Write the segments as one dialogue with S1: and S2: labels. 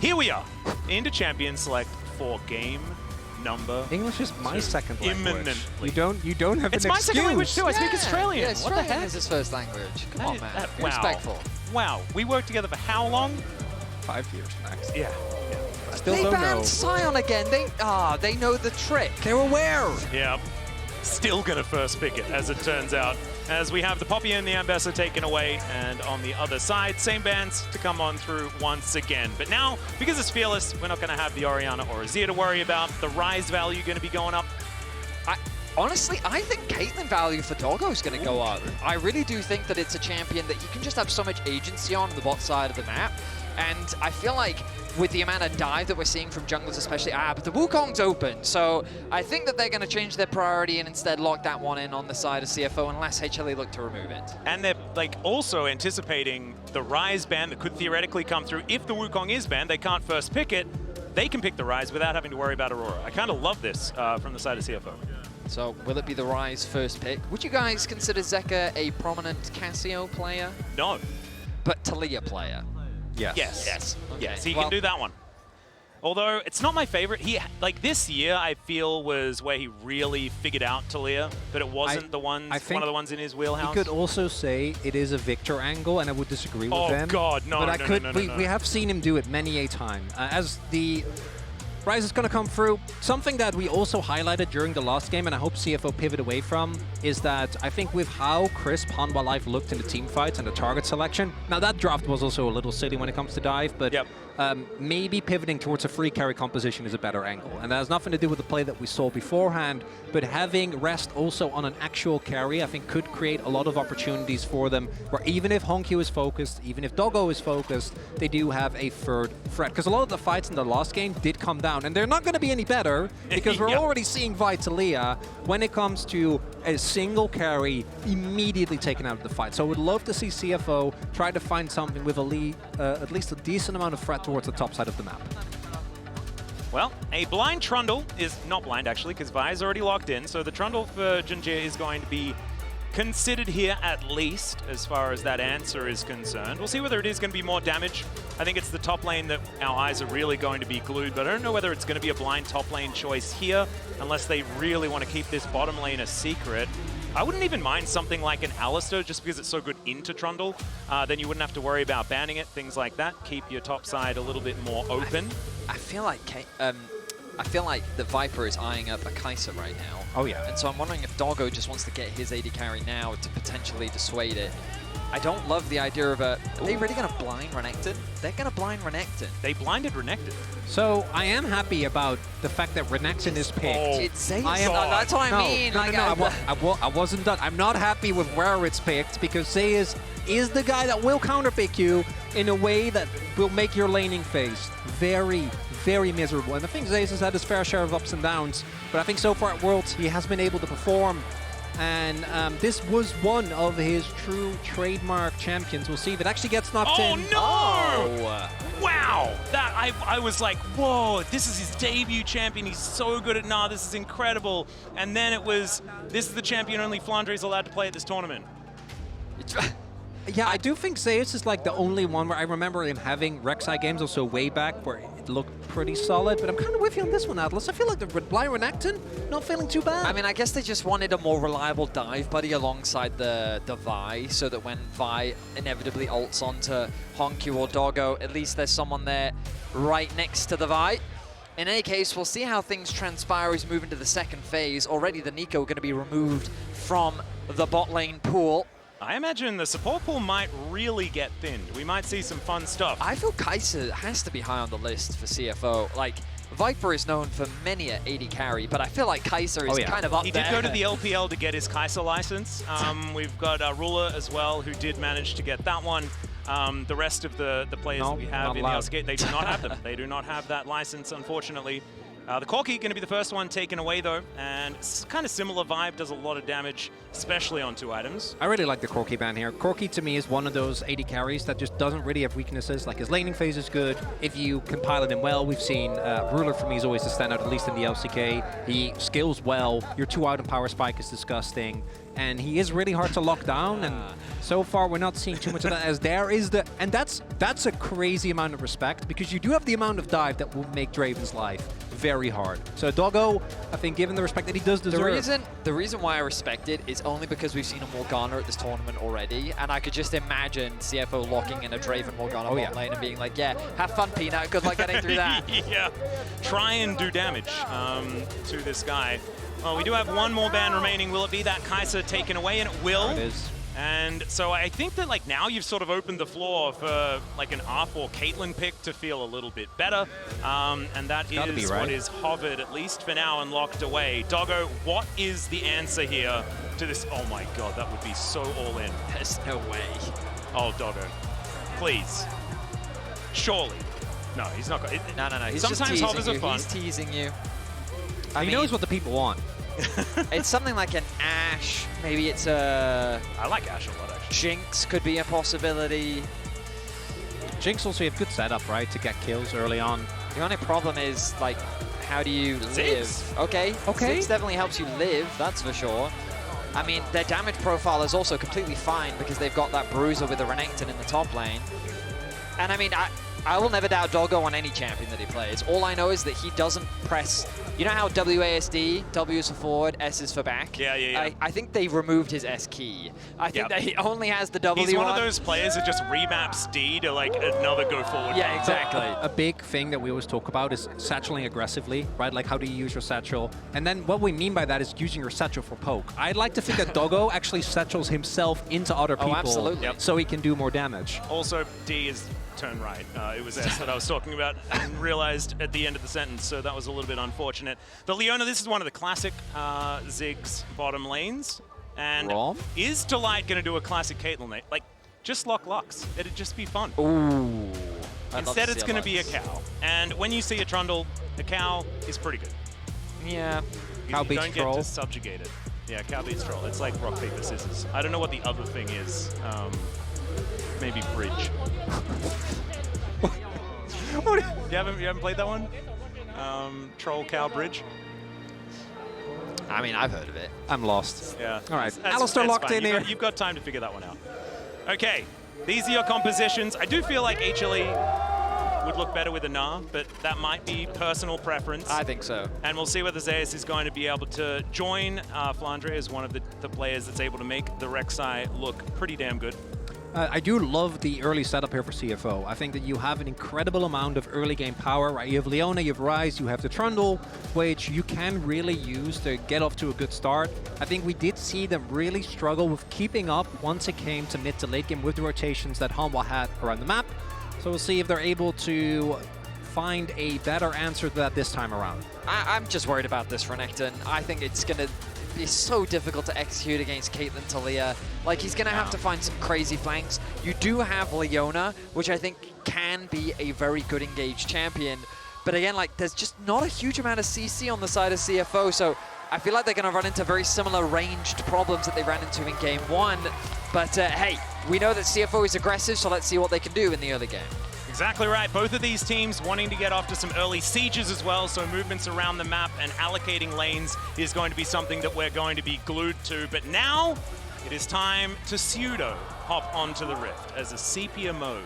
S1: Here we are, into Champion Select for game number.
S2: English is my second language.
S1: Imminently.
S2: You don't have
S1: It's
S2: an
S1: my
S2: excuse.
S1: second language too. I speak Australian.
S3: Yeah,
S1: What the
S3: Australian
S1: heck?
S3: is his first language. Come on, man. Be
S1: Wow.
S3: respectful.
S1: Wow. We worked together for how long?
S2: 5 years max.
S1: Yeah.
S2: Still
S3: They
S2: don't
S3: banned
S2: know.
S3: Sion again. They know the trick.
S2: They're aware.
S1: Yeah. Still gonna first pick it, as it turns out. As we have the Poppy and the Ambassador taken away, and on the other side, same bands to come on through once again. But now, because it's Fearless, we're not gonna have the Orianna or Azir to worry about. The Ryze value gonna be going up.
S3: Honestly, I think Caitlyn value for Doggo is going to go up. I really do think that it's a champion that you can just have so much agency on the bot side of the map. And I feel like with the amount of dive that we're seeing from junglers especially, but the Wukong's open. So I think that they're going to change their priority and instead lock that one in on the side of CFO unless HLE look to remove it.
S1: And they're like also anticipating the Ryze ban that could theoretically come through. If the Wukong is banned, they can't first pick it. They can pick the Ryze without having to worry about Aurora. I kind of love this from the side of CFO.
S3: So will it be the Ryze first pick? Would you guys consider Zeka a prominent Cassio player?
S1: No.
S3: But Taliyah player?
S2: Yes.
S1: Yes.
S3: Yes. Okay.
S1: Yes, he
S3: Well,
S1: can do that one. Although, it's not my favorite. Like this year, I feel was where he really figured out Taliyah, but it wasn't one of the ones in his wheelhouse.
S2: You could also say it is a Victor angle, and I would disagree with them.
S1: Oh God, no,
S2: But
S1: no.
S2: we have seen him do it many a time. As the Ryze is going to come through. Something that we also highlighted during the last game, and I hope CFO pivot away from, is that I think with how crisp Hanwha Life looked in the team fights and the target selection, now that draft was also a little silly when it comes to dive, but maybe pivoting towards a free carry composition is a better angle. And that has nothing to do with the play that we saw beforehand, but having rest also on an actual carry, I think could create a lot of opportunities for them, where even if HongQ is focused, even if Doggo is focused, they do have a third threat. Because a lot of the fights in the last game did come down, and they're not going to be any better, because we're already seeing Taliyah when it comes to a single carry immediately taken out of the fight. So I would love to see CFO try to find something with at least a decent amount of threat towards the top side of the map.
S1: Well, a blind Trundle is not blind, actually, because Vi is already locked in. So the Trundle for JunJia is going to be considered here, at least, as far as that answer is concerned. We'll see whether it is going to be more damage. I think it's the top lane that our eyes are really going to be glued, but I don't know whether it's going to be a blind top lane choice here, unless they really want to keep this bottom lane a secret. I wouldn't even mind something like an Alistar, just because it's so good into Trundle. Then you wouldn't have to worry about banning it, things like that. Keep your top side a little bit more open.
S3: I feel like the Viper is eyeing up a Kai'Sa right now.
S2: Oh yeah.
S3: And so I'm wondering if Doggo just wants to get his AD carry now to potentially dissuade it. I don't love the idea of a... Are they really going to blind Renekton? They're going to blind Renekton.
S1: They blinded Renekton.
S2: So I am happy about the fact that Renekton is picked.
S3: It's Zeus.
S2: That's
S3: what I mean.
S2: I wasn't done. I'm not happy with where it's picked, because Zeus is the guy that will counterpick you in a way that will make your laning phase very, very miserable. And I think Zeus has had his fair share of ups and downs, but I think so far at Worlds he has been able to perform. And this was one of his true trademark champions. We'll see if it actually gets knocked in.
S1: Oh, no! Wow! That I was like, whoa, this is his debut champion. He's so good at this is incredible. And then it was, this is the champion only Flandre is allowed to play at this tournament.
S2: Yeah, I do think Zeus is like the only one where I remember him having Rek'Sai games also way back where it looked pretty solid, but I'm kind of with you on this one, Atlas. I feel like the blind Renekton not feeling too bad.
S3: I mean, I guess they just wanted a more reliable dive buddy alongside the Vi, so that when Vi inevitably ults onto HongQ or Doggo, at least there's someone there right next to the Vi. In any case, we'll see how things transpire as we move into the second phase. Already the Nico going to be removed from the bot lane pool.
S1: I imagine the support pool might really get thinned. We might see some fun stuff.
S3: I feel Kai'Sa has to be high on the list for CFO. Like, Viper is known for many an AD carry, but I feel like Kai'Sa is kind of up there.
S1: He did go to the LPL to get his Kai'Sa license. We've got Ruler as well, who did manage to get that one. The rest of the players that we have in the Skate, they do not have them. They do not have that license, unfortunately. The Corki going to be the first one taken away, though, and it's kind of similar vibe, does a lot of damage, especially on 2 items.
S2: I really like the Corki ban here. Corki, to me, is one of those AD carries that just doesn't really have weaknesses. Like, his laning phase is good. If you can pilot him well, we've seen Ruler, for me, is always the standout, at least in the LCK. He skills well. Your 2-item power spike is disgusting. And he is really hard to lock down, and so far we're not seeing too much of that, as there is the... And that's a crazy amount of respect, because you do have the amount of dive that will make Draven's life very hard. So Doggo, I think, given the respect that he does deserve...
S3: The reason why I respect it is only because we've seen a Morgana at this tournament already, and I could just imagine CFO locking in a Draven Morgana bot lane and being like, yeah, have fun, Peanut, good luck getting through that.
S1: Yeah, try and do damage to this guy. Oh, we do have one more ban remaining. Will it be that Kai'Sa taken away? And it will.
S2: It is.
S1: And so I think that like now you've sort of opened the floor for like an R4 Caitlyn pick to feel a little bit better. And that is what is hovered, at least for now, and locked away. Doggo, what is the answer here to this? Oh my god, that would be so all in.
S3: There's no way.
S1: Oh, Doggo, please. Surely. No, he's not going to.
S3: No. He's
S1: sometimes
S3: just
S1: hovers are fun.
S3: He's teasing you.
S2: He knows what the people want.
S3: It's something like an Ashe. Maybe it's a...
S1: I like Ashe a lot, actually.
S3: Jinx could be a possibility.
S2: Jinx also have good setup, right, to get kills early on.
S3: The only problem is, like, how do you live?
S1: Ziggs.
S3: Okay. Ziggs definitely helps you live, that's for sure. I mean, their damage profile is also completely fine because they've got that bruiser with a Renekton in the top lane. And I mean, I will never doubt Doggo on any champion that he plays. All I know is that he doesn't press... You know how WASD, W is for forward, S is for back?
S1: Yeah.
S3: I think they removed his S key. I think that he only has the W.
S1: He's one of those players that just remaps D to like another go forward.
S3: Yeah, exactly.
S2: A big thing that we always talk about is satcheling aggressively, right? Like, how do you use your satchel? And then what we mean by that is using your satchel for poke. I'd like to think that Doggo actually satchels himself into other people so he can do more damage.
S1: Also, D is turn right. It was S that I was talking about and realized at the end of the sentence, so that was a little bit unfortunate. The Leona, this is one of the classic Ziggs bottom lanes. And is Taliyah going to do a classic Caitlyn? Like, just lock Lux. It'd just be fun.
S3: Ooh.
S1: Instead, it's going to be a cow. And when you see a Trundle, the cow is pretty good.
S3: Yeah.
S2: Cow beats
S1: don't
S2: troll.
S1: Get to subjugate it. Yeah, cow beats troll. It's like rock, paper, scissors. I don't know what the other thing is. Maybe bridge. You haven't played that one? Troll cow bridge.
S3: I mean, I've heard of it.
S2: I'm lost.
S1: Yeah.
S2: All right. Alistar locked in here.
S1: You've got time to figure that one out. Okay. These are your compositions. I do feel like HLE would look better with a Gnar, but that might be personal preference.
S3: I think so.
S1: And we'll see whether Zeus is going to be able to join Flandre as one of the players that's able to make the Rek'Sai look pretty damn good.
S2: I do love the early setup here for CFO. I think that you have an incredible amount of early game power, right? You have Leona, you have Ryze, you have the Trundle, which you can really use to get off to a good start. I think we did see them really struggle with keeping up once it came to mid to late game with the rotations that Hanwha had around the map. So we'll see if they're able to find a better answer to that this time around.
S3: I'm just worried about this Renekton. I think it's going to be so difficult to execute against Caitlyn Taliyah. Like, he's going to have to find some crazy flanks. You do have Leona, which I think can be a very good engaged champion. But again, like, there's just not a huge amount of CC on the side of CFO, so I feel like they're going to run into very similar ranged problems that they ran into in game one. But hey, we know that CFO is aggressive, so let's see what they can do in the early game.
S1: Exactly right. Both of these teams wanting to get off to some early sieges as well, so movements around the map and allocating lanes is going to be something that we're going to be glued to. But now it is time to pseudo hop onto the Rift as a sepia mode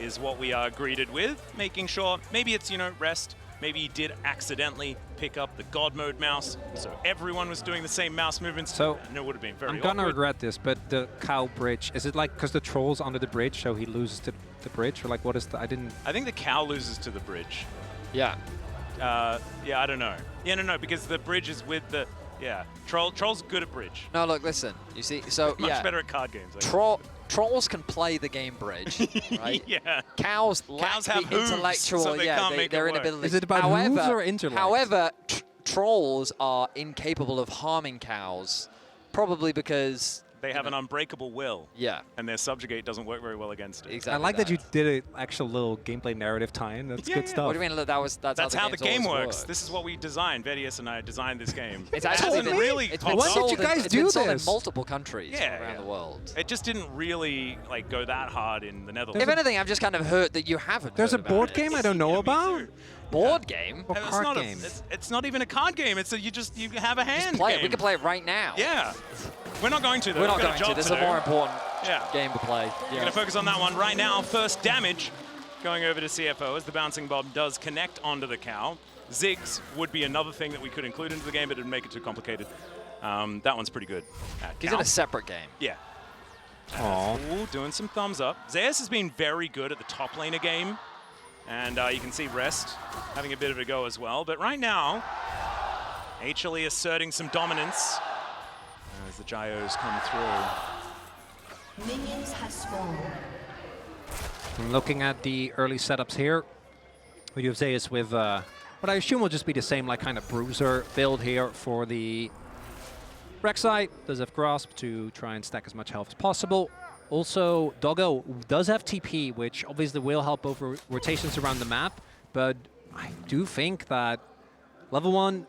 S1: is what we are greeted with, making sure maybe it's, you know, rest. Maybe he did accidentally pick up the God mode mouse, so everyone was doing the same mouse movements.
S2: So
S1: and it would have been very
S2: I'm gonna
S1: awkward.
S2: regret this, but the cow bridge, is it like because the troll's under the bridge, so he loses to the bridge, or like what is the? I think the
S1: cow loses to the bridge.
S3: Yeah.
S1: Yeah, I don't know. Yeah, no, because the bridge is with the. Yeah, Troll's good at bridge.
S3: No, look, listen. You see, so
S1: much better at card games.
S3: Trolls can play the game bridge, right?
S1: Yeah.
S3: Cows lack
S1: have
S3: the
S1: hooves,
S3: intellectual,
S1: so they can't make
S3: their
S1: it work.
S3: inability.
S2: Is it about hooves or intellect?
S3: However, trolls are incapable of harming cows, probably because
S1: They have an unbreakable will.
S3: Yeah.
S1: And their subjugate doesn't work very well against it.
S3: Exactly.
S2: I like that you did an actual little gameplay narrative tie-in. That's good stuff.
S3: What do you mean? Look, that's
S1: how the game works.
S3: Works.
S1: This is what we designed. Vedius and I designed this game.
S3: It's actually been
S1: really.
S3: It's been
S2: Why did
S3: sold
S2: you guys
S3: it's
S2: do
S3: been sold
S2: this?
S3: in multiple countries
S1: Yeah,
S3: around the world.
S1: It just didn't really like go that hard in the Netherlands.
S3: If anything, I'm just kind of hurt that you haven't.
S2: There's a
S3: heard about
S2: board
S3: it.
S2: game I don't know
S1: me
S2: about.
S1: too.
S3: Board game.
S2: Or
S1: It's
S2: card
S1: not
S2: game.
S1: it's not even a card game. It's a you have a hand
S3: Play
S1: game.
S3: it. We can play it right now.
S1: Yeah. We're not going to though.
S3: We're not
S1: We've got
S3: going
S1: a
S3: to.
S1: job
S3: This is
S1: to
S3: a
S1: do.
S3: more important game to play.
S1: We're
S3: Yeah.
S1: going to focus on that one right now. First damage going over to CFO as the bouncing bomb does connect onto the cow. Ziggs would be another thing that we could include into the game, but it would make it too complicated. That one's pretty good.
S3: He's in a separate game.
S1: Yeah.
S2: Aww.
S1: Ooh, doing some thumbs up. Zeus has been very good at the top laner game. And you can see Rest having a bit of a go as well. But right now, HLE asserting some dominance as the Gyos come through.
S4: Minions have spawned.
S2: Looking at the early setups here, we do have Zeus with what I assume will just be the same like kind of bruiser build here for the Rek'Sai. Does have Grasp to try and stack as much health as possible. Also, Doggo does have TP, which obviously will help over rotations around the map, but I do think that level 1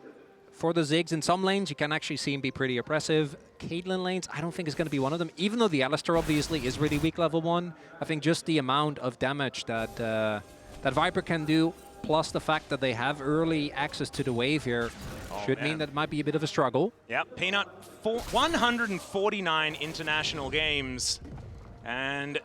S2: for the Ziggs in some lanes, you can actually see him be pretty oppressive. Caitlyn lanes, I don't think is going to be one of them. Even though the Alistar obviously is really weak level 1, I think just the amount of damage that that Viper can do, plus the fact that they have early access to the wave here, should mean that it might be a bit of a struggle.
S1: Yep, Peanut, 149 international games. And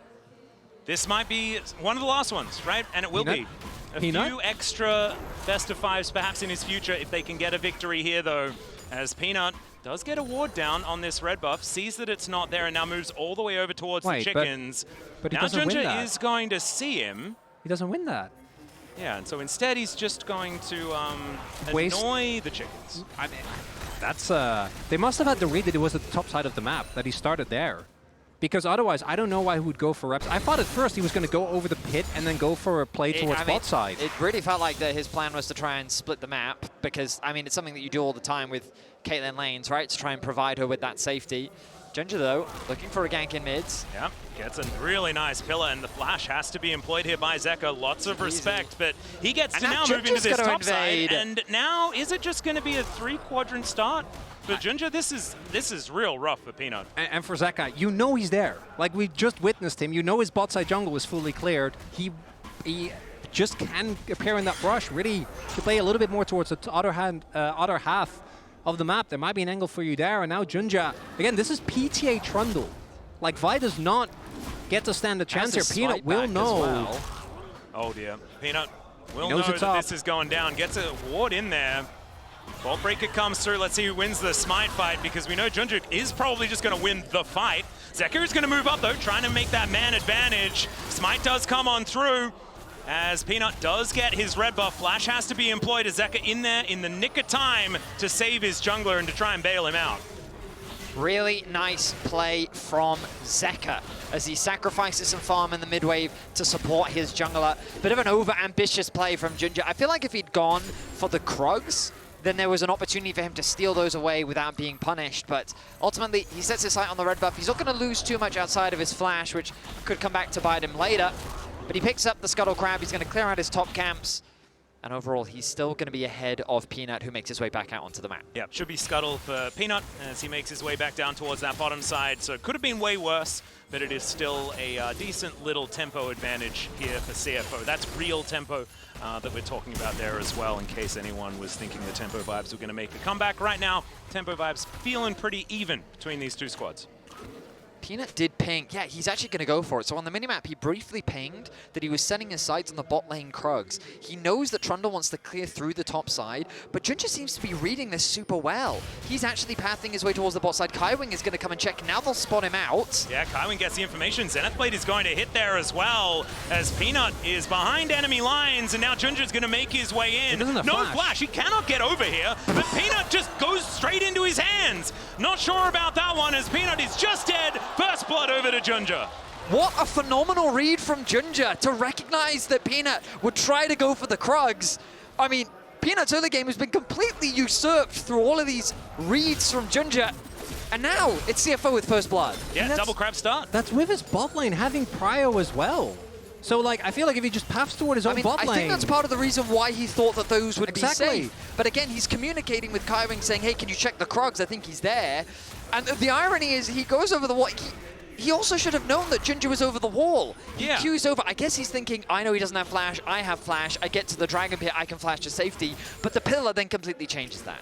S1: this might be one of the last ones, right? And it will be. A few extra best of fives perhaps in his future if they can get a victory here, though, as Peanut does get a ward down on this red buff, sees that it's not there, and now moves all the way over towards the chickens.
S2: But he
S1: now
S2: doesn't win
S1: JunJia
S2: that.
S1: is going to see him.
S2: He doesn't win that.
S1: Yeah, and so instead he's just going to annoy the chickens.
S2: I mean, that's they must have had to read that it was at the top side of the map, that he started there. Because otherwise, I don't know why he would go for reps. I thought at first he was going to go over the pit and then go for a play towards bot side.
S3: It really felt like that his plan was to try and split the map because, I mean, it's something that you do all the time with Caitlyn lanes, right? To try and provide her with that safety. JunJia, though, looking for a gank in mids.
S1: Yep, gets a really nice pillar, and the flash has to be employed here by Zeka. Lots of respect, but he gets to now move into this top side. And now, is it just going to be a 3-quadrant start? But JunJia, this is real rough for Peanut.
S2: And for Zeka, you know he's there. Like, we just witnessed him. You know his bot side jungle is fully cleared. He just can appear in that brush, really to play a little bit more towards the other half of the map. There might be an angle for you there. And now JunJia, again, this is PTA Trundle. Like, Vi does not get to stand a chance here. Peanut will know.
S3: Well.
S1: Oh dear, Peanut will know that this is going down. Gets a ward in there. Vault Breaker comes through. Let's see who wins the Smite fight, because we know JunJia is probably just going to win the fight. Zeka is going to move up, though, trying to make that man advantage. Smite does come on through, as Peanut does get his red buff. Flash has to be employed as Zeka in there in the nick of time to save his jungler and to try and bail him out.
S3: Really nice play from Zeka as he sacrifices some farm in the mid wave to support his jungler. Bit of an over-ambitious play from JunJia. I feel like if he'd gone for the Krugs, then there was an opportunity for him to steal those away without being punished. But ultimately, he sets his sight on the red buff. He's not going to lose too much outside of his flash, which could come back to bite him later. But he picks up the Scuttle Crab. He's going to clear out his top camps. And overall, he's still going to be ahead of Peanut, who makes his way back out onto the map.
S1: Yeah, should be Scuttle for Peanut as he makes his way back down towards that bottom side. So it could have been way worse, but it is still a decent little tempo advantage here for CFO. That's real tempo that we're talking about there as well, in case anyone was thinking the Tempo Vibes were going to make a comeback. Right now, Tempo Vibes feeling pretty even between these two squads.
S3: Peanut did ping. Yeah, he's actually going to go for it. So on the minimap, he briefly pinged that he was setting his sights on the bot lane Krugs. He knows that Trundle wants to clear through the top side, but JunJia seems to be reading this super well. He's actually pathing his way towards the bot side. Kaiwing is going to come and check. Now they'll spot him out.
S1: Yeah, Kaiwing gets the information. Zenith Blade is going to hit there as well, as Peanut is behind enemy lines, and now JunJia is going to make his way in. No flash. He cannot get over here, but Peanut just goes straight into his hands. Not sure about that one, as Peanut is just dead. First blood over to JunJia.
S3: What a phenomenal read from JunJia to recognize that Peanut would try to go for the Krugs. I mean, Peanut's early game has been completely usurped through all of these reads from JunJia. And now it's CFO with first blood.
S1: Yeah, double crab start.
S2: That's with his bot lane having prio as well. So, like, I feel like if he just paths toward his own bot lane...
S3: I think that's part of the reason why he thought that those would be
S2: Exactly.
S3: safe. But again, he's communicating with Kaiwing saying, hey, can you check the Krogs? I think he's there. And the irony is he goes over the wall. He also should have known that JunJia was over the wall. He queues over. I guess he's thinking, I know he doesn't have flash. I have flash. I get to the Dragon Pit. I can flash to safety. But the pillar then completely changes that.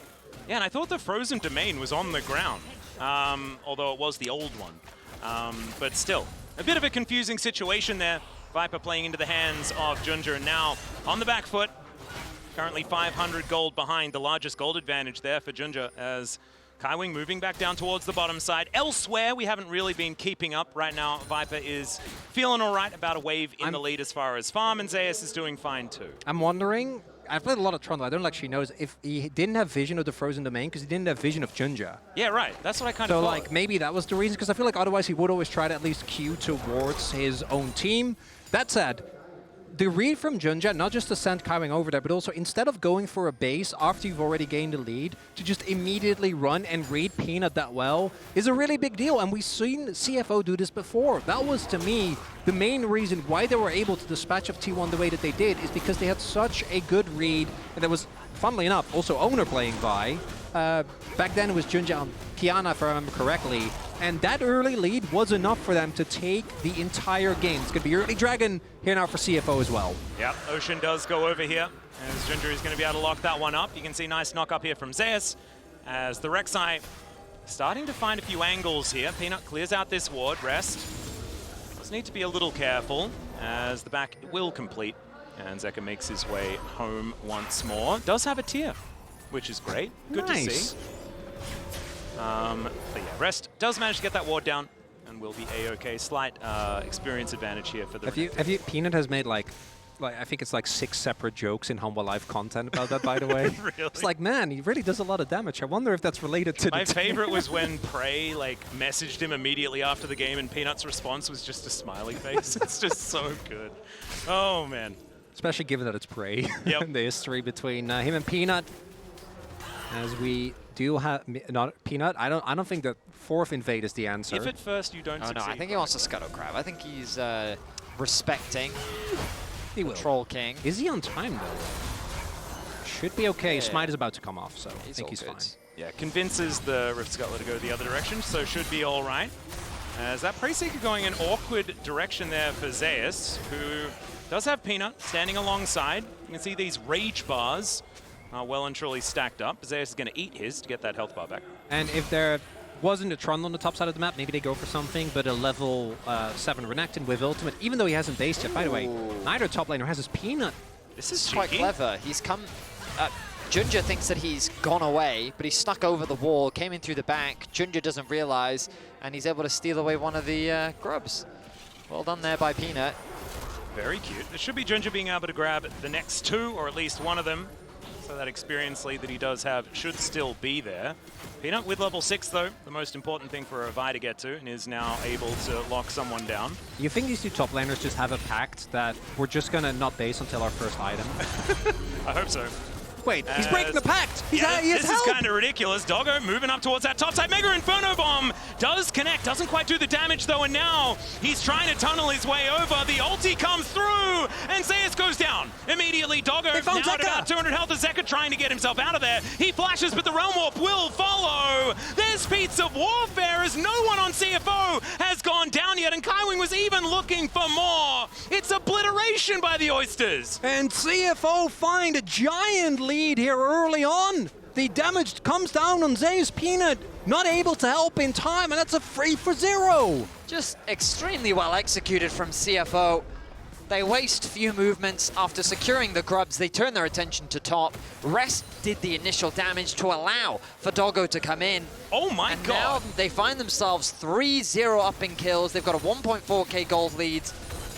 S1: Yeah, and I thought the frozen domain was on the ground, although it was the old one. But still, a bit of a confusing situation there. Viper playing into the hands of JunJia, and now on the back foot. Currently 500 gold behind, the largest gold advantage there for JunJia as Kaiwing moving back down towards the bottom side. Elsewhere, we haven't really been keeping up right now. Viper is feeling all right, about a wave in the lead as far as farm, and Zeus is doing fine too.
S2: I'm wondering, I've played a lot of Trundle, I don't actually know if he didn't have vision of the frozen domain because he didn't have vision of JunJia.
S1: Yeah, right. That's what I kind of thought.
S2: So, like, maybe that was the reason, because I feel like otherwise he would always try to at least queue towards his own team. That said, the read from JunJia, not just to send Kaiwing over there, but also instead of going for a base after you've already gained the lead, to just immediately run and read Peanut that well is a really big deal. And we've seen CFO do this before. That was, to me, the main reason why they were able to dispatch of T1 the way that they did, is because they had such a good read. And there was, funnily enough, also Owner playing Vi. Back then it was JunJia and Kiana, if I remember correctly. And that early lead was enough for them to take the entire game. It's going to be early Dragon here now for CFO as well.
S1: Yep, Ocean does go over here, as JunJia is going to be able to lock that one up. You can see nice knock up here from Zeus, as the Rek'Sai starting to find a few angles here. Peanut clears out this ward, rest. Does need to be a little careful, as the back will complete, and Zeka makes his way home once more. Does have a tier, which is great. Good to see. But yeah, Rest does manage to get that ward down and will be a-okay. Slight experience advantage here for the
S2: Peanut has made like I think it's like 6 separate jokes in Hanwha Live content about that, by the way.
S1: Really?
S2: It's like, man, he really does a lot of damage. I wonder if that's related to
S1: My favorite was when Prey like messaged him immediately after the game and Peanut's response was just a smiley face. It's just so good. Oh, man.
S2: Especially given that it's Prey.
S1: Yep.
S2: The history between him and Peanut. As we do have not Peanut. I don't think that 4th invade is the answer.
S1: If at first you don't succeed.
S3: No, I think he wants to Scuttle Crab. I think he's respecting
S2: he will.
S3: Troll King.
S2: Is he on time though? Should be okay. Yeah. Smite is about to come off, so I think he's fine.
S1: Yeah, convinces the Rift Scuttler to go the other direction, so should be all right. As that Prey Seeker going an awkward direction there for Zeus, who does have Peanut standing alongside. You can see these rage bars are well and truly stacked up. Zeus is going to eat his to get that health bar back.
S2: And if there wasn't a Trundle on the top side of the map, maybe they go for something, but a level 7 Renekton with ultimate, even though he hasn't based yet. By the way, neither top laner has his Peanut.
S1: This is
S3: quite clever. He's come... JunJia thinks that he's gone away, but he's stuck over the wall, came in through the back. JunJia doesn't realize, and he's able to steal away one of the grubs. Well done there by Peanut.
S1: Very cute. It should be JunJia being able to grab the next 2, or at least one of them. So that experience lead that he does have should still be there. Peanut with level 6 though, the most important thing for a Vi to get to, and is now able to lock someone down.
S2: You think these 2 top laners just have a pact that we're just gonna not base until our first item?
S1: I hope so.
S2: Wait, he's breaking the pact! This
S1: is kind of ridiculous. Doggo moving up towards that top side. Mega Inferno Bomb does connect, doesn't quite do the damage though, and now he's trying to tunnel his way over. The ulti comes through, and Zeus goes down. Immediately, Doggo now at about 200 health. Zeka trying to get himself out of there. He flashes, but the Realm Warp will follow. There's feats of warfare as no one on CFO has gone down yet, and Kaiwing was even looking for more. It's obliteration by the Oysters.
S2: And CFO find a giant lead here early on. The damage comes down on Zeus. Peanut not able to help in time, and that's a free for 0.
S3: Just extremely well executed from CFO. They waste few movements. After securing the grubs, they turn their attention to top. Rest did the initial damage to allow for Doggo to come in.
S1: Oh my
S3: and
S1: god.
S3: Now they find themselves 3-0 up in kills. They've got a 1.4k gold lead.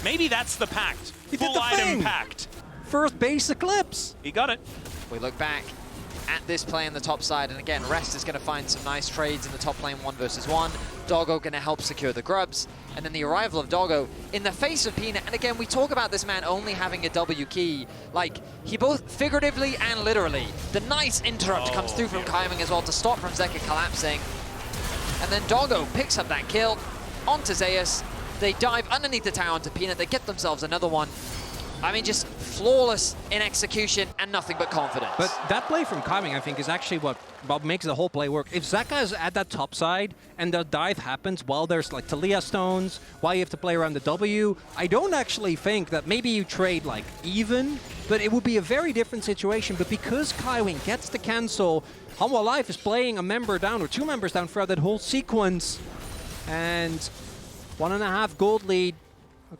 S1: Maybe that's the pact.
S2: He
S1: Full
S2: did the
S1: item
S2: thing.
S1: pact.
S2: First base Eclipse.
S1: He got it.
S3: We look back at this play on the top side, and again, Rest is going to find some nice trades in the top lane 1 versus 1. Doggo going to help secure the grubs, and then the arrival of Doggo in the face of Peanut. And again, we talk about this man only having a W key, like he both figuratively and literally. The nice interrupt comes through from Kaiwing as well to stop from Zeka collapsing. And then Doggo picks up that kill onto Zeus. They dive underneath the tower onto Peanut. They get themselves another one. I mean, just flawless in execution and nothing but confidence.
S2: But that play from Kaiwing, I think, is actually what makes the whole play work. If Zeka is at that top side and the dive happens while there's like Taliyah stones, while you have to play around the W, I don't actually think that maybe you trade like even, but it would be a very different situation. But because Kaiwing gets the cancel, Hanwha Life is playing a member down or 2 members down throughout that whole sequence, and 1.5 gold lead.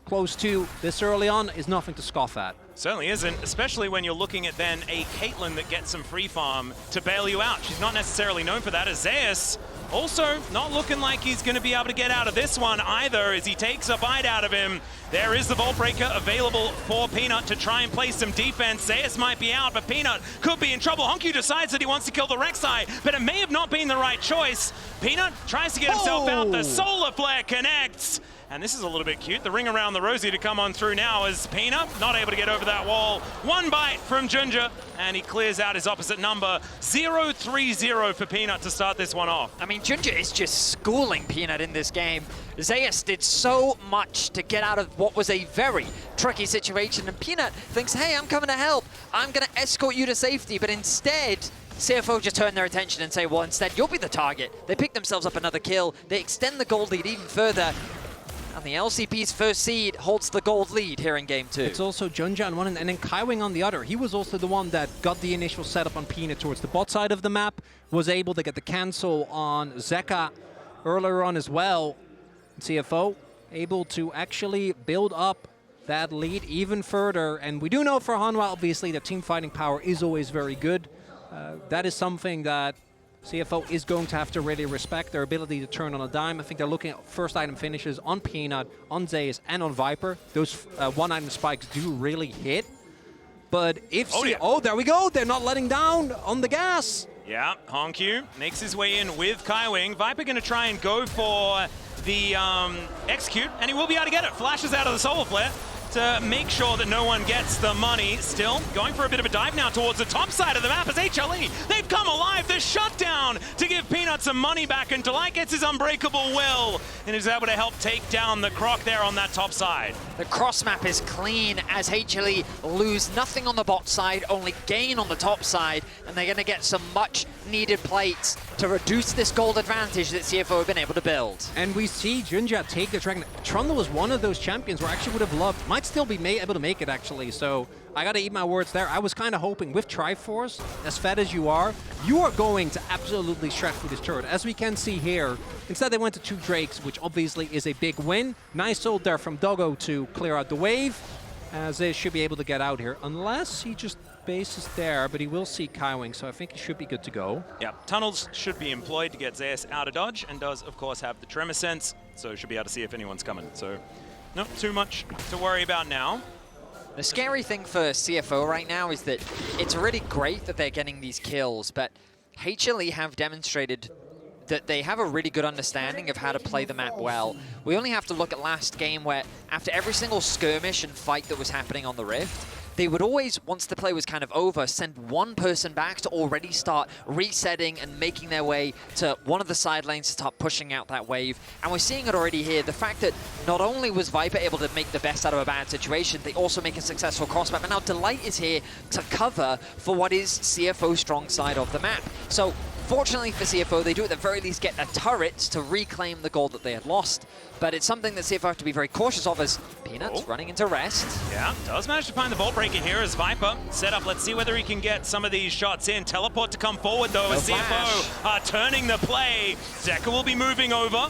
S2: Close to this early on is nothing to scoff at.
S1: Certainly isn't, especially when you're looking at then a Caitlyn that gets some free farm to bail you out. She's not necessarily known for that. As Zeus also not looking like he's going to be able to get out of this one either as he takes a bite out of him. There is the Vault Breaker available for Peanut to try and play some defense. Zeus might be out, but Peanut could be in trouble. HongQ decides that he wants to kill the Rek'Sai, but it may have not been the right choice. Peanut tries to get himself out. The Solar Flare connects. And this is a little bit cute. The ring around the Rosie to come on through now as Peanut not able to get over that wall. One bite from JunJia, and he clears out his opposite number. 0-3-0 for Peanut to start this one off.
S3: I mean, JunJia is just schooling Peanut in this game. Zeus did so much to get out of what was a very tricky situation, and Peanut thinks, hey, I'm coming to help. I'm going to escort you to safety, but instead, CFO just turn their attention and say, well, instead, you'll be the target. They pick themselves up another kill. They extend the gold lead even further. And the LCP's first seed holds the gold lead here in Game 2.
S2: It's also JunJia on one end, and then Kaiwing on the other. He was also the one that got the initial setup on Peanut towards the bot side of the map, was able to get the cancel on Zeka earlier on as well. CFO able to actually build up that lead even further. And we do know for Hanwha, obviously, that team fighting power is always very good. That is something that CFO is going to have to really respect, their ability to turn on a dime. I think they're looking at first item finishes on Peanut, on Zeus, and on Viper. Those one-item spikes do really hit. But if... Oh, there we go! They're not letting down on the gas!
S1: Yeah, HongQ makes his way in with Kaiwing. Viper going to try and go for the execute, and he will be able to get it. Flashes out of the Solar Flare to make sure that no one gets the money. Still going for a bit of a dive now towards the top side of the map as HLE. They've come alive. The shutdown to give Peanut some money back, and Taliyah gets his unbreakable will and is able to help take down the Croc there on that top side.
S3: The cross map is clean as HLE lose nothing on the bot side, only gain on the top side, and they're going to get some much needed plates to reduce this gold advantage that CFO have been able to build.
S2: And we see JunJia take the Dragon. Trundle was one of those champions where I actually would have loved, might still be able to make it actually, so I gotta eat my words there. I was kind of hoping with Triforce, as fed as you are going to absolutely shred through this turret. As we can see here, instead they went to 2 Drakes, which obviously is a big win. Nice ult there from Doggo to clear out the wave, as they should be able to get out here, unless he just bases there, but he will see Kaiwing, so I think he should be good to go.
S1: Yeah, tunnels should be employed to get Zeus out of dodge, and does, of course, have the Tremor Sense, so should be able to see if anyone's coming. So, not too much to worry about now.
S3: The scary thing for CFO right now is that it's really great that they're getting these kills, but HLE have demonstrated that they have a really good understanding of how to play the map well. We only have to look at last game where after every single skirmish and fight that was happening on the Rift, they would always, once the play was kind of over, send one person back to already start resetting and making their way to one of the side lanes to start pushing out that wave. And we're seeing it already here. The fact that not only was Viper able to make the best out of a bad situation, they also make a successful cross map. And now Delight is here to cover for what is CFO's strong side of the map. So fortunately for CFO, they do at the very least get a turret to reclaim the gold that they had lost. But it's something that CFO have to be very cautious of as Peanut's running into rest.
S1: Yeah, does manage to find the Vault Breaker here as Viper set up. Let's see whether he can get some of these shots in. Teleport to come forward though as CFO are turning the play. Zeka will be moving over.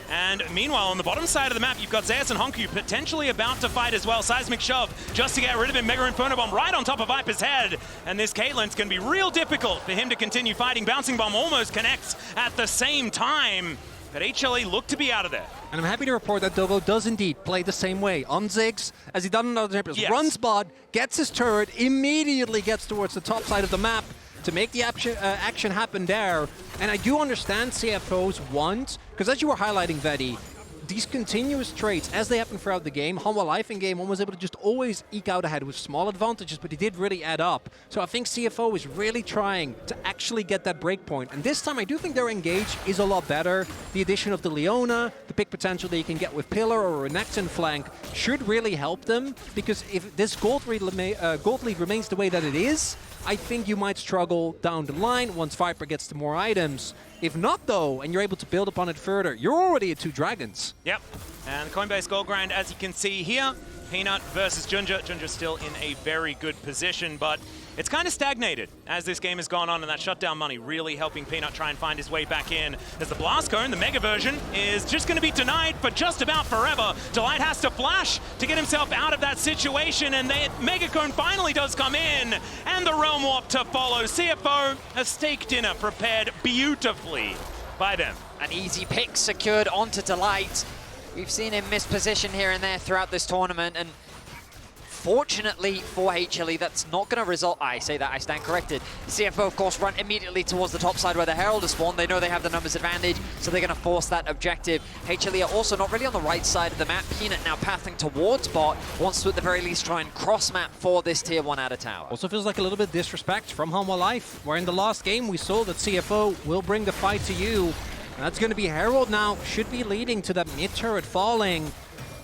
S1: And meanwhile, on the bottom side of the map, you've got Zeus and HongQ potentially about to fight as well. Seismic Shove just to get rid of him. Mega Inferno Bomb right on top of Viper's head. And this Caitlyn's going to be real difficult for him to continue fighting. Bouncing Bomb almost connects at the same time. But HLE look to be out of there.
S2: And I'm happy to report that Doggo does indeed play the same way on Ziggs, as he done in other champions.
S1: Yes.
S2: Runs bot, gets his turret, immediately gets towards the top side of the map to make the action happen there. And I do understand CFO's want, because as you were highlighting, Vedi, these continuous trades, as they happen throughout the game, Hanwha Life in game 1 was able to just always eke out ahead with small advantages, but it did really add up. So I think CFO is really trying to actually get that break point. And this time I do think their engage is a lot better. The addition of the Leona, the pick potential that you can get with Pillar or a Renekton flank should really help them, because if this gold lead remains the way that it is, I think you might struggle down the line once Viper gets to more items. If not, though, and you're able to build upon it further, you're already at 2 dragons.
S1: Yep. And Coinbase gold grind, as you can see here, Peanut versus JunJia. JunJia still in a very good position, but it's kind of stagnated as this game has gone on, and that shutdown money really helping Peanut try and find his way back in. As the Blast Cone, the Mega version, is just going to be denied for just about forever. Delight has to flash to get himself out of that situation, and the Mega Cone finally does come in, and the Realm Warp to follow. CFO, a steak dinner prepared beautifully by them.
S3: An easy pick secured onto Delight. We've seen him miss position here and there throughout this tournament, and fortunately for HLE, that's not going to result... I say that, I stand corrected. CFO, of course, run immediately towards the top side where the Herald is spawned. They know they have the numbers advantage, so they're going to force that objective. HLE are also not really on the right side of the map. Peanut now pathing towards bot, wants to at the very least try and cross-map for this tier 1 outer tower.
S2: Also feels like a little bit of disrespect from Hanwha Life, where in the last game we saw that CFO will bring the fight to you. And that's going to be Herald now, should be leading to that mid-turret falling.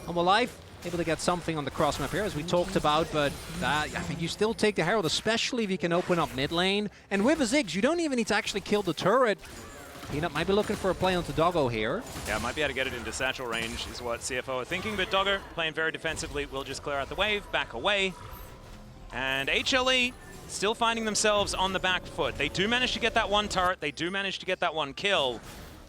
S2: Hanwha Life able to get something on the cross map here, as we talked about, but I think you still take the Herald, especially if you can open up mid lane. And with a Ziggs, you don't even need to actually kill the turret. Peanut might be looking for a play onto Doggo here.
S1: Yeah, might be able to get it into satchel range is what CFO are thinking, but Doggo playing very defensively will just clear out the wave, back away. And HLE still finding themselves on the back foot. They do manage to get that 1 turret, they do manage to get that 1 kill,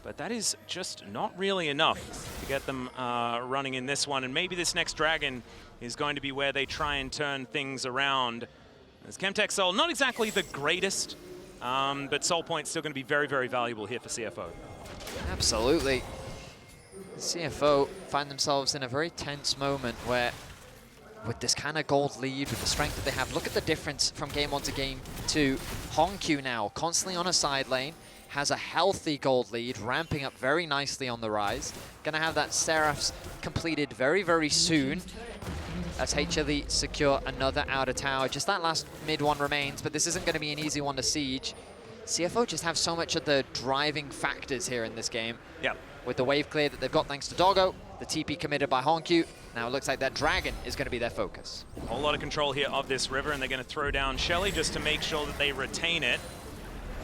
S1: but that is just not really enough to get them running in this one. And maybe this next dragon is going to be where they try and turn things around. As Chemtech Soul, not exactly the greatest, but Soul Point's still going to be very, very valuable here for CFO.
S3: Absolutely. CFO find themselves in a very tense moment where, with this kind of gold lead, with the strength that they have, look at the difference from game 1 to game 2. HongQ now constantly on a side lane, has a healthy gold lead, ramping up very nicely on the Ryze. Gonna have that Seraphs completed very, very soon as HLE secure another outer tower. Just that last mid one remains, but this isn't gonna be an easy one to siege. CFO just have so much of the driving factors here in this game.
S1: Yep.
S3: With the wave clear that they've got thanks to Doggo, the TP committed by HongQ. Now it looks like that dragon is going to be their focus.
S1: A whole lot of control here of this river, and they're going to throw down Shelly just to make sure that they retain it.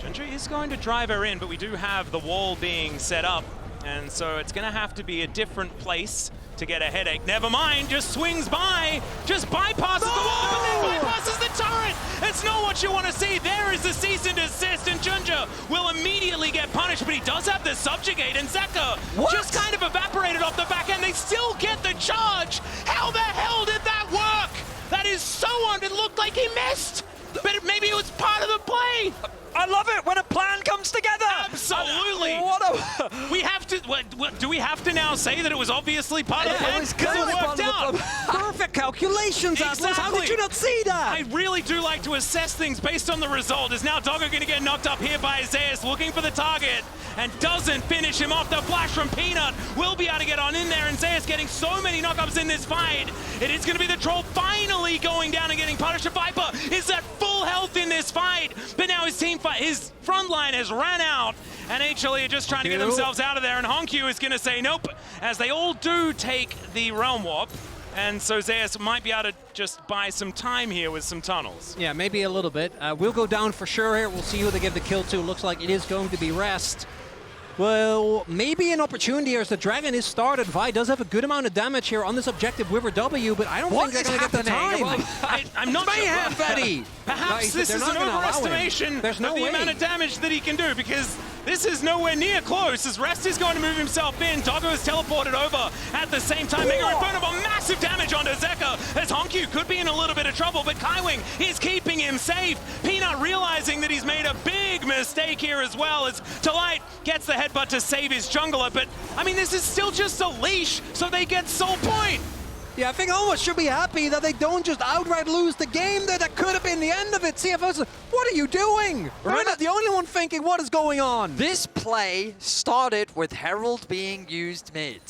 S1: JunJia is going to drive her in, but we do have the wall being set up, and so it's going to have to be a different place to get a headache. Never mind, just swings by, just bypasses the wall, but then bypasses the turret. It's not what you want to see. There is the cease and desist, and JunJia will immediately get punished, but he does have the subjugate, and Zeka just kind of evaporated off the back end. They still get the charge. How the hell did that work? That is so it looked like he missed, but maybe it was part of the play.
S4: I love it when a plan comes together.
S1: Absolutely. We have to. Do we have to now say that it was obviously part of the plan? Because it worked out.
S4: Perfect calculations, Atlas.
S1: Exactly.
S4: How did you not see that?
S1: I really do like to assess things based on the result. Is now Doggo going to get knocked up here by Zeus, looking for the target, and doesn't finish him off. The flash from Peanut will be able to get on in there, and Zeus getting so many knockups in this fight. It is going to be the troll finally going down and getting punished. Viper is at full health in this fight, but now his front line has ran out, and HLE are just trying to get themselves out of there, and HongQ is going to say nope, as they all do take the Realm Warp, and so Zeus might be able to just buy some time here with some tunnels.
S2: Yeah, maybe a little bit. We'll go down for sure here. We'll see who they give the kill to. Looks like it is going to be Rest. Well, maybe an opportunity here as the Dragon is started. Vi does have a good amount of damage here on this objective with her W, but I don't think they're going to get the time.
S1: Well, I'm not
S2: sure. Betty.
S1: Perhaps this is an overestimation of the amount of damage that he can do, because this is nowhere near close, as Rest is going to move himself in. Doggo is teleported over at the same time. Mega Inferno, massive damage onto Zeka, as HongQ could be in a little bit of trouble, but Kaiwing is keeping him safe. Peanut realizing that he's made a big mistake here as well, as Taliyah gets the headbutt to save his jungler, but I mean, this is still just a leash, so they get Soul Point.
S2: Yeah, I think Hanwha should be happy that they don't just outright lose the game there. That could have been the end of it. CFO's like, what are you doing? We're not the only one thinking, what is going on?
S3: This play started with Herald being used mid.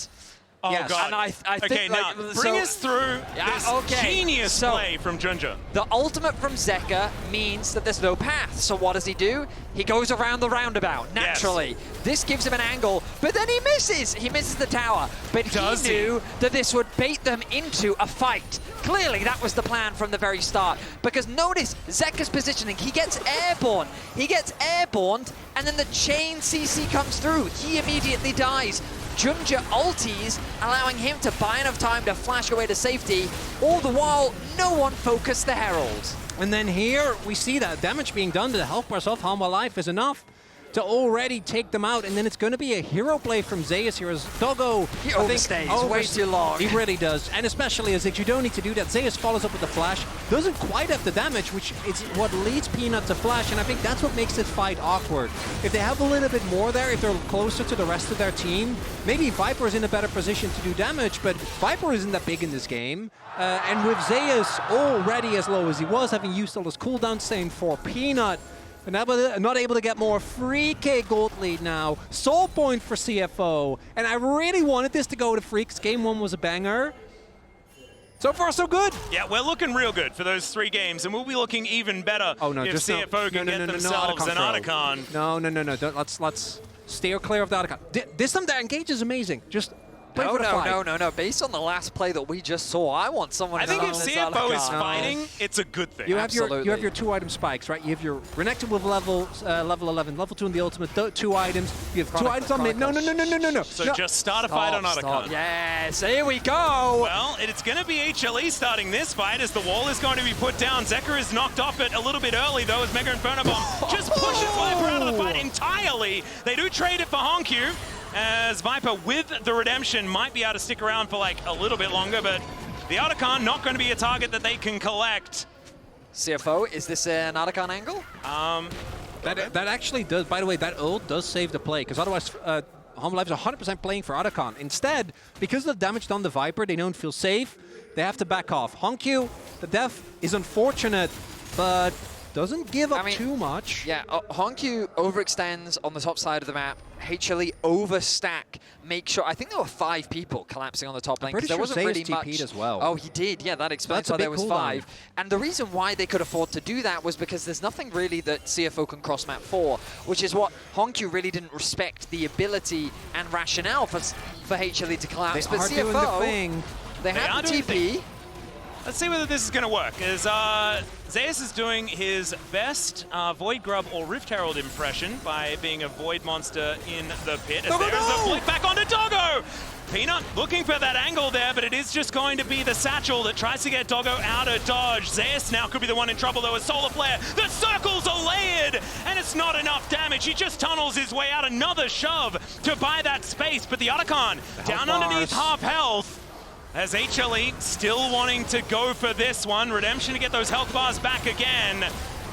S1: Oh,
S2: Yes.
S1: God.
S3: And I
S1: okay,
S3: think,
S1: now,
S3: like,
S1: bring
S3: so-
S1: us through this genius play from JunJia.
S3: The ultimate from Zeka means that there's no path. So what does he do? He goes around the roundabout, naturally. This gives him an angle, but then he misses. He misses the tower. But he knew that this would bait them into a fight. Clearly, that was the plan from the very start. Because notice Zeka's positioning. He gets airborne. He gets airborne, and then the chain CC comes through. He immediately dies. JunJia ulties, allowing him to buy enough time to flash away to safety. All the while, no one focused the Herald.
S2: And then here, we see that damage being done to the health bars of Hanwha Life is enough to already take them out. And then it's going to be a hero play from Zeus here as Doggo.
S3: He overstays way too long.
S2: He really does. And especially as Ziggs, you don't need to do that. Zeus follows up with the flash. Doesn't quite have the damage, which is what leads Peanut to flash. And I think that's what makes this fight awkward. If they have a little bit more there, if they're closer to the rest of their team, maybe Viper is in a better position to do damage, but Viper isn't that big in this game. And with Zeus already as low as he was, having used all his cooldown, staying for Peanut, and not able to get more. 3K gold lead now. Soul point for CFO. And I really wanted this to go to Freaks. Game 1 was a banger. So far, so good.
S1: Yeah, we're looking real good for those 3 games, and we'll be looking even better if CFO can get themselves an Otacon.
S2: No. Let's steer clear of the Otacon. This time, that engage is amazing. Just play for the fight.
S3: No. Based on the last play that we just saw, I want someone.
S1: I think if
S3: to
S1: CFO is fighting, it's a good thing.
S2: You have your 2-item spikes, right? You have your Renekton with level 11, level 2 in the ultimate, 2 items. You have 2 items on mid. No.
S1: So just start a fight on Otacon.
S3: Yes, here we go.
S1: Well, it's going to be HLE starting this fight as the wall is going to be put down. Zeka is knocked off it a little bit early, though, as Mega Inferno Bomb just pushes Viper out of the fight entirely. They do trade it for HongQ, as Viper with the redemption might be able to stick around for like a little bit longer, but the Otacon not going to be a target that they can collect.
S3: CFO, is this an Otacon angle?
S2: That actually does, by the way, that ult does save the play, because otherwise Hanwha Life is 100% playing for Otacon. Instead, because of the damage done to Viper, they don't feel safe. They have to back off. HongQ, the death is unfortunate, but doesn't give up too much.
S3: Yeah, HongQ overextends on the top side of the map. HLE overstack. Make sure. I think there were 5 people collapsing on the top lane because there wasn't really much.
S2: TP'd as well.
S3: Oh, he did. Yeah, that explains why there was 5. And the reason why they could afford to do that was because there's nothing really that CFO can cross map for, which is what HongQ really didn't respect the ability and rationale for HLE to collapse.
S2: They are doing the thing.
S3: They have the TP.
S1: Let's see whether this is going to work, as Zeus is doing his best Void Grub or Rift Herald impression by being a Void monster in the pit. As there's the flick back onto Doggo! Peanut looking for that angle there, but it is just going to be the satchel that tries to get Doggo out of dodge. Zeus now could be the one in trouble, though, with Solar Flare. The circles are layered, and it's not enough damage. He just tunnels his way out. Another shove to buy that space, but the Otacon down underneath half health. As HLE still wanting to go for this one. Redemption to get those health bars back again.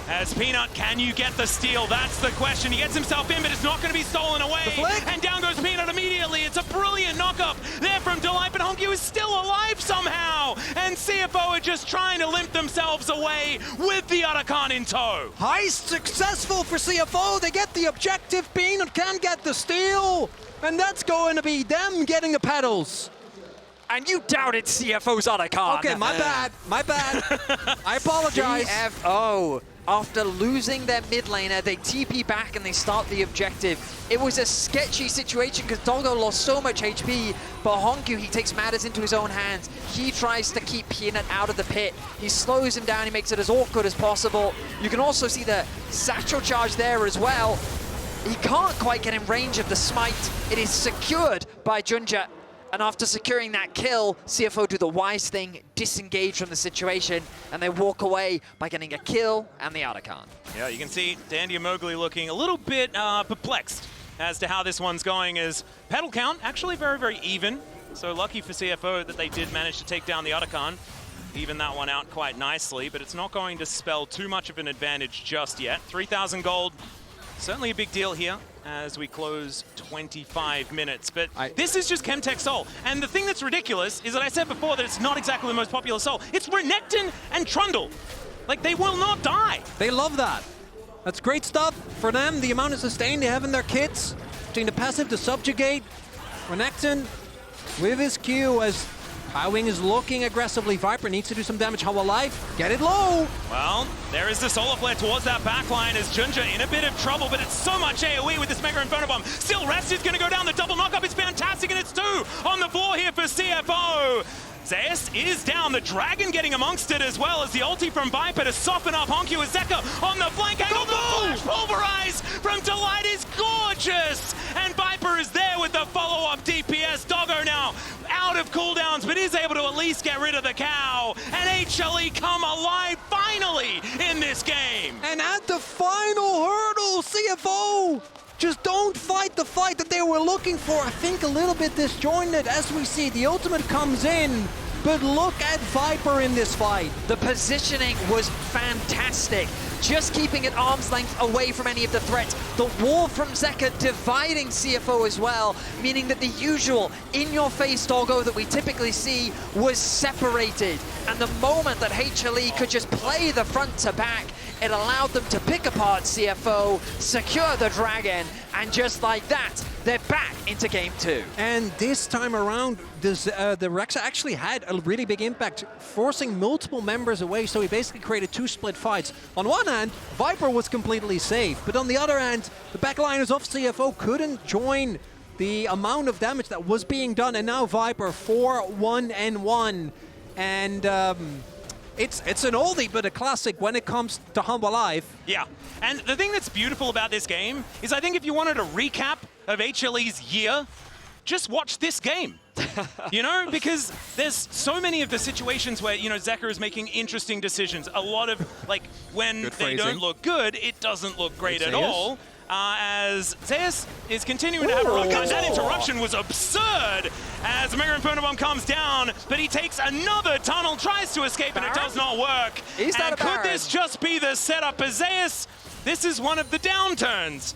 S1: As Peanut, can you get the steal? That's the question. He gets himself in, but it's not going to be stolen away. And down goes Peanut immediately. It's a brilliant knock-up there from Delight, but HongQ is still alive somehow. And CFO are just trying to limp themselves away with the Otacon in tow.
S4: Heist successful for CFO. They get the objective. Peanut can get the steal. And that's going to be them getting the pedals.
S3: And you doubted CFO's Otacon.
S4: Okay, my bad. I apologize.
S3: CFO, after losing their mid laner, they TP back and they start the objective. It was a sketchy situation because Doggo lost so much HP, but HongQ, he takes matters into his own hands. He tries to keep Peanut out of the pit. He slows him down, he makes it as awkward as possible. You can also see the satchel charge there as well. He can't quite get in range of the smite. It is secured by JunJia. And after securing that kill, CFO do the wise thing, disengage from the situation, and they walk away by getting a kill and the Otacon.
S1: Yeah, you can see Dandy Mowgli looking a little bit perplexed as to how this one's going, as pedal count actually very, very even. So lucky for CFO that they did manage to take down the Otacon. Even that one out quite nicely, but it's not going to spell too much of an advantage just yet. 3,000 gold, certainly a big deal here as we close 25 minutes. But this is just Chemtech Soul. And the thing that's ridiculous is that I said before that it's not exactly the most popular Soul. It's Renekton and Trundle. Like, they will not die.
S2: They love that. That's great stuff for them. The amount of sustain they have in their kits, between the passive, the subjugate, Renekton,
S4: with his Q as Kaiwing is looking aggressively. Viper needs to do some damage. Hanwha alive. Get it low.
S1: Well, there is the solar flare towards that backline as JunJia in a bit of trouble, but it's so much AoE with this Mega Inferno Bomb. Still, Rest is going to go down. The double knockup is fantastic, and it's 2 on the floor here for CFO. Zeus is down, the Dragon getting amongst it as well as the ulti from Viper to soften up HongQ with Zeka on the flank angle. The flash pulverize from Taliyah is gorgeous! And Viper is there with the follow-up DPS. Doggo now out of cooldowns, but is able to at least get rid of the cow. And HLE come alive finally in this game.
S4: And at the final hurdle, CFO just don't fight the fight that they were looking for. I think a little bit disjointed as we see the ultimate comes in, but look at Viper in this fight.
S3: The positioning was fantastic. Just keeping it arm's length away from any of the threats. The wall from Zeka dividing CFO as well, meaning that the usual in-your-face Doggo that we typically see was separated. And the moment that HLE could just play the front to back, it allowed them to pick apart CFO, secure the Dragon, and just like that, they're back into game 2.
S4: And this time around, the Rek'Sai actually had a really big impact, forcing multiple members away, so he basically created 2 split fights. On one hand, Viper was completely safe, but on the other hand, the backliners of CFO couldn't join the amount of damage that was being done, and now Viper 4-1-1. And it's an oldie, but a classic when it comes to Hanwha Live.
S1: Yeah, and the thing that's beautiful about this game is I think if you wanted a recap of HLE's year, just watch this game. You know, because there's so many of the situations where, you know, Zeka is making interesting decisions. A lot of, like, when they don't look good, it doesn't look great at all. As Zeus is continuing to have a rough time. That interruption was absurd as the Mega Inferno Bomb comes down, but he takes another tunnel, tries to escape, and it does not work. And could this just be the setup as Zeus? This is one of the downturns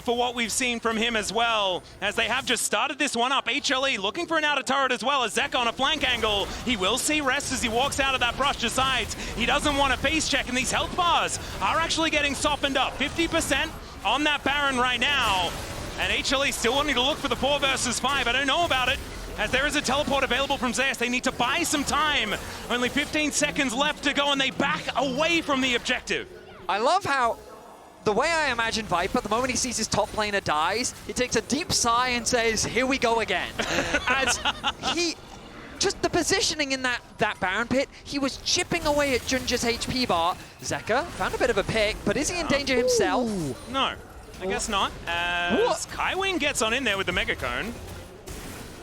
S1: for what we've seen from him as well, as they have just started this one up. HLE looking for an outer turret as well as Zeka on a flank angle. He will see Rest as he walks out of that brush, decides he doesn't want to face check, and these health bars are actually getting softened up. 50% on that Baron right now, and HLE still wanting to look for the 4 versus 5. I don't know about it, as there is a teleport available from Zeus. They need to buy some time. Only 15 seconds left to go, and they back away from the objective.
S3: I love how, the way I imagine Viper, the moment he sees his top laner dies, he takes a deep sigh and says, here we go again. As he, just the positioning in that Baron pit, he was chipping away at JunJia's HP bar. Zeka found a bit of a pick, but is he in danger himself?
S1: No, I guess not. As Kaiwing gets on in there with the Mega Cone.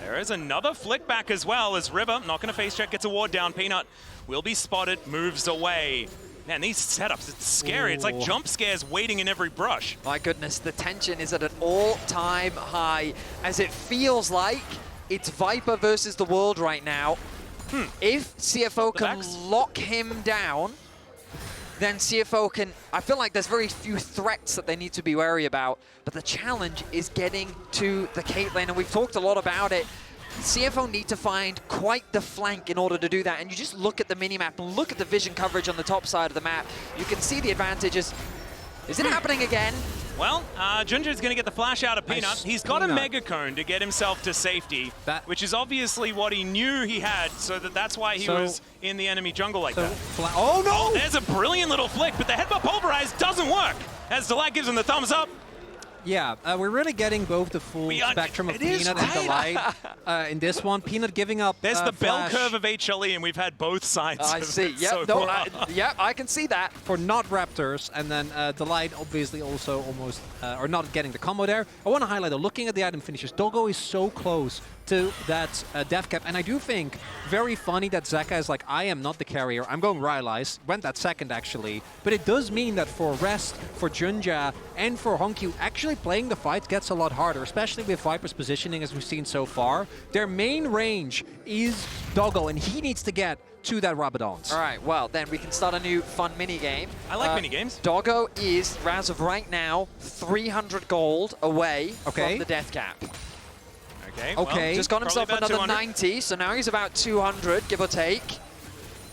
S1: There is another flick back as well as River, not going to face check, gets a ward down. Peanut will be spotted, moves away. Man, these setups, it's scary. It's like jump scares waiting in every brush.
S3: My goodness, the tension is at an all-time high, as it feels like it's Viper versus the world right now. If CFO can lock him down, then CFO can... I feel like there's very few threats that they need to be wary about, but the challenge is getting to the Caitlyn, and we've talked a lot about it. CFO need to find quite the flank in order to do that, and you just look at the minimap and look at the vision coverage on the top side of the map. You can see the advantages. Is it happening again?
S1: Well, JunJia is going to get the flash out of Peanut. He's got a Mega Cone to get himself to safety, which is obviously what he knew he had, so that's why he was in the enemy jungle like that.
S4: Oh no!
S1: Oh, there's a brilliant little flick, but the headbutt pulverize doesn't work, as Taliyah gives him the thumbs up.
S4: Yeah, we're really getting both the full spectrum of Peanut and Taliyah in this one. Peanut giving up
S1: There's the bell
S4: flash
S1: curve of HLE, and we've had both sides
S3: I see. Yep,
S1: so
S3: yep, I can see that.
S4: for not Raptors, and then Taliyah obviously also almost, or not getting the combo there. I want to highlight, though, looking at the item finishes, Doggo is so close to that death cap, and I do think very funny that Zeka is like, I am not the carrier, I'm going Ryze, went that second actually, but it does mean that for Rest, for JunJia, and for HongQ, actually playing the fight gets a lot harder, especially with Viper's positioning as we've seen so far. Their main range is Doggo, and he needs to get to that Rabadons.
S3: All right, well, then we can start a new fun mini-game.
S1: I like mini-games.
S3: Doggo is, as of right now, 300 gold away from the death cap.
S1: Okay,
S3: well, just got himself another 90, so now he's about 200, give or take.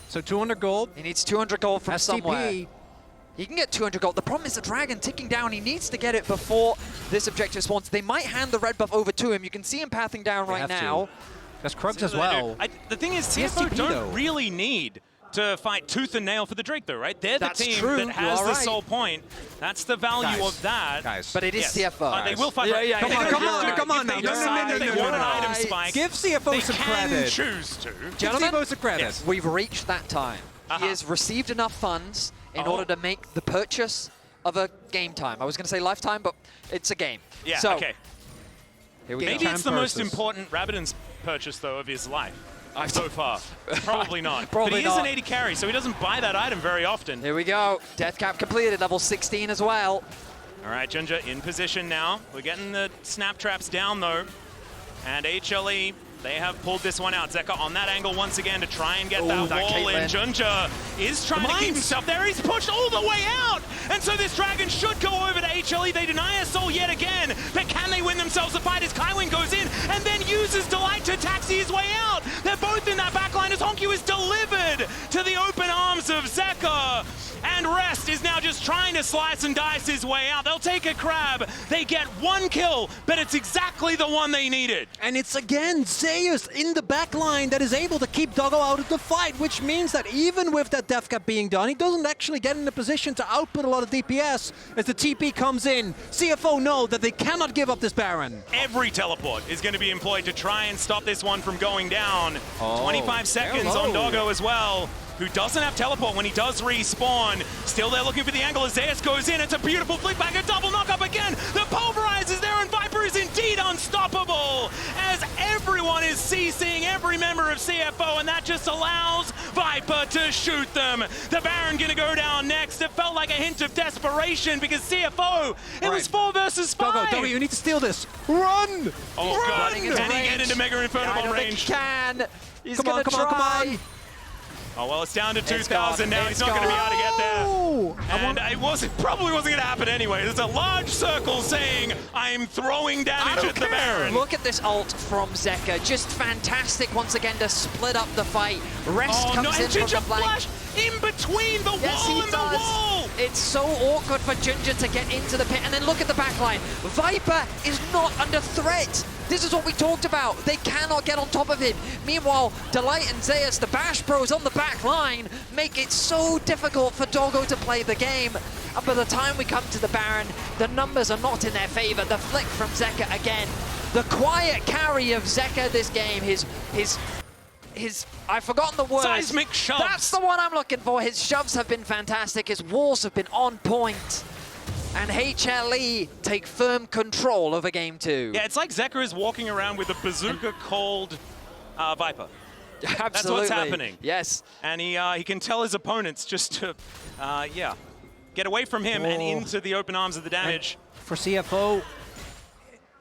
S4: So 200 gold.
S3: He needs 200 gold from
S4: STP.
S3: somewhere. He can get 200 gold. The problem is the Dragon ticking down. He needs to get it before this objective spawns. They might hand the red buff over to him. You can see him pathing down right now.
S2: There's Krugs as well.
S1: The thing is, CFO don't really need to fight tooth and nail for the Drake, though, right? They're the team that has the sole point. That's the value of that.
S2: Guys.
S3: But it is CFO.
S1: They will fight.
S2: Come on now.
S1: No. They want an item spike.
S2: Give CFO some credit.
S1: They can choose to.
S3: Gentlemen,
S2: CFO some credit.
S3: we've reached that time. He has received enough funds in order to make the purchase of a game time. I was going to say lifetime, but it's a game.
S1: Yeah,
S3: so,
S1: okay.
S3: Here we go.
S1: Maybe it's the most important Rabbidan's purchase, though, of his life. So far. Probably not.
S3: Probably
S1: but he
S3: not.
S1: is an AD carry, so he doesn't buy that item very often.
S3: Here we go. Death cap completed, level 16 as well.
S1: All right, JunJia in position now. We're getting the snap traps down, though. And HLE, they have pulled this one out. Zeka on that angle once again to try and get that wall in. JunJia is trying to keep himself there. He's pushed all the way out. And so this dragon should go over to HLE. They deny a soul yet again. But can they win themselves a fight as Kaiwing goes in and then uses Delight to taxi his way out? They're both in that backline as HongQ is delivered to the open arms of Zeka. And Rest is now just trying to slice and dice his way out. They'll take a crab. They get one kill, but it's exactly the one they needed.
S2: And it's again Zeus in the back line that is able to keep Doggo out of the fight, which means that even with that death cap being done, he doesn't actually get in a position to output a lot of DPS as the TP comes in. CFO know that they cannot give up this Baron.
S1: Every teleport is going to be employed to try and stop this one from going down. 25 seconds on Doggo as well, who doesn't have teleport when he does respawn. Still there looking for the angle as Zeus goes in. It's a beautiful flick back, a double knock up again. The pulverize is there and Viper is indeed unstoppable as everyone is CCing every member of CFO, and that just allows Viper to shoot them. The Baron gonna go down next. It felt like a hint of desperation because CFO, it was 4 versus 5.
S2: Doggo, you need to steal this. Run!
S1: Oh God, can he get into Mega Inferno
S3: I don't think
S1: range?
S3: he can. He's
S2: Come
S3: gonna
S2: on,
S3: try.
S1: Oh, well, it's down to 2,000 now. He's not going to be able to get there. And it probably wasn't going to happen anyway. There's a large circle saying, I'm throwing damage at the Baron.
S3: Look at this ult from Zeka. Just fantastic once again to split up the fight. Rest comes in from the flank.
S1: In between the wall and the wall!
S3: It's so awkward for JunJia to get into the pit. And then look at the backline. Viper is not under threat. This is what we talked about. They cannot get on top of him. Meanwhile, Delight and Zeus, the Bash Bros on the back line, make it so difficult for Doggo to play the game. And by the time we come to the Baron, the numbers are not in their favor. The flick from Zeka again. The quiet carry of Zeka this game, his I've forgotten the word.
S1: Seismic shoves.
S3: That's the one I'm looking for. His shoves have been fantastic. His walls have been on point. And HLE take firm control over game 2.
S1: Yeah, it's like Zeka is walking around with a bazooka called Viper.
S3: Absolutely.
S1: That's what's happening.
S3: Yes.
S1: And he can tell his opponents just to, get away from him and into the open arms of the damage.
S2: And for CFO,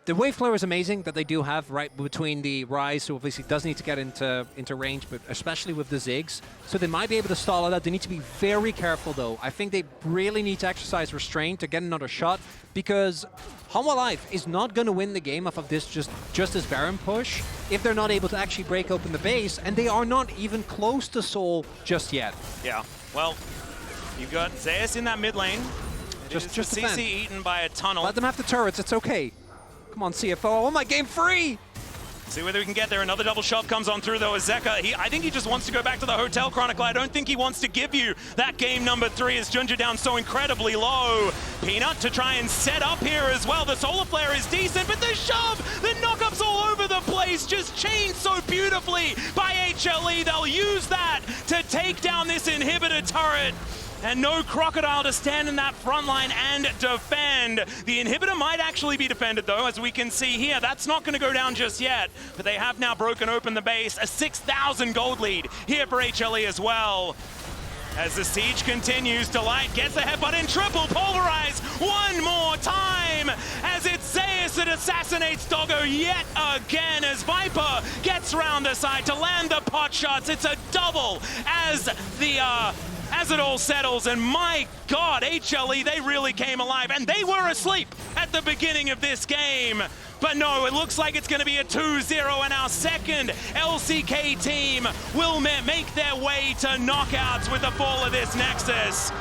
S2: the wave flare is amazing that they do have right between the Ryze, who obviously does need to get into range, but especially with the Ziggs. So they might be able to stall it out. They need to be very careful, though. I think they really need to exercise restraint to get another shot, because Hanwha Life is not going to win the game off of this just this Baron push if they're not able to actually break open the base, and they are not even close to Soul just yet.
S1: Yeah, well, you've got Zeus in that mid lane.
S2: Just
S1: CC eaten by a tunnel.
S2: Let them have the turrets, it's okay. Come on, CFO, I want my game free!
S1: See whether we can get there. Another double shove comes on through, though, as Zeka. I think he just wants to go back to the Hotel Chronicle. I don't think he wants to give you that game number 3 as JunJia down so incredibly low. Peanut to try and set up here as well. The Solar Flare is decent, but the shove, the knockups all over the place, just chained so beautifully by HLE. They'll use that to take down this inhibitor turret. And no Crocodile to stand in that front line and defend. The inhibitor might actually be defended, though, as we can see here. That's not going to go down just yet, but they have now broken open the base. A 6,000 gold lead here for HLE as well. As the siege continues, Delight gets the headbutt in triple pulverize one more time as it's Zeus that assassinates Doggo yet again as Viper gets round the side to land the pot shots. It's a double as it all settles, and my God, HLE, they really came alive, and they were asleep at the beginning of this game. But no, it looks like it's going to be a 2-0, and our second LCK team will make their way to knockouts with the fall of this Nexus.